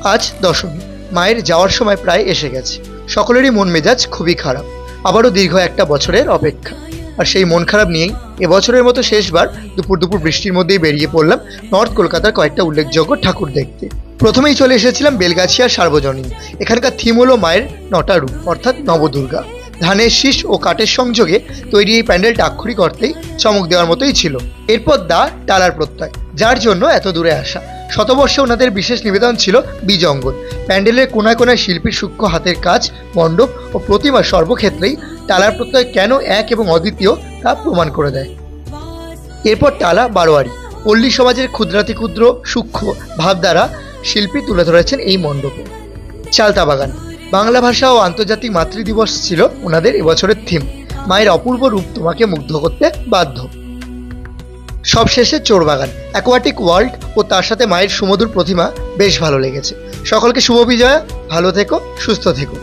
আজ দশমী, মায়ের যাওয়ার সময় প্রায় এসে গেছে। সকলেরই মন মেজাজ খুবই খারাপ। আবারও দীর্ঘ একটা বছরের অপেক্ষা। আর সেই মন খারাপ নিয়েই এবছরের মতো শেষবার দুপুর দুপুর বৃষ্টির মধ্যেই বেরিয়ে পড়লাম নর্থ কলকাতার কয়েকটা উল্লেখযোগ্য ঠাকুর দেখতে। প্রথমেই চলে এসেছিলাম বেলগাছিয়ার সার্বজনীন। এখানকার থিম হলো মায়ের নটা রূপ অর্থাৎ নবদুর্গা। ধানের শীষ ও কাঠের সংযোগে তৈরি এই প্যান্ডেলটা আক্ষরিক অর্থেই চমক দেওয়ার মতোই ছিল। এরপর টালার প্রত্যয়, যার জন্য এত দূরে আসা। শতবর্ষে ওনাদের বিশেষ নিবেদন ছিল বীজ অঙ্গন। প্যান্ডেলের কোনায় কোনায় শিল্পীর সূক্ষ্ম হাতের কাজ, মণ্ডপ ও প্রতিমা সর্বক্ষেত্রেই টালার প্রত্যয় কেন এক এবং অদ্বিতীয় তা প্রমাণ করে দেয়। এরপর টালা বারোয়ারি, পল্লী সমাজের ক্ষুদ্রাতি ক্ষুদ্র সূক্ষ্ম ভাব দ্বারা শিল্পী তুলে ধরেছেন এই মণ্ডপে। চালতা বাগান, বাংলা ভাষা ও আন্তর্জাতিক মাতৃদিবস ছিল ওনাদের এবছরের থিম। মায়ের অপূর্ব রূপ তোমাকে মুগ্ধ করতে বাধ্য। সবশেষে চোরবাগান, অ্যাকোয়াটিক ওয়ার্ল্ড ও তার সাথে মায়ের সুমধুর প্রতিমা বেশ ভালো লেগেছে। সকলকে শুভ বিজয়া, ভালো থেকো, সুস্থ থেকো।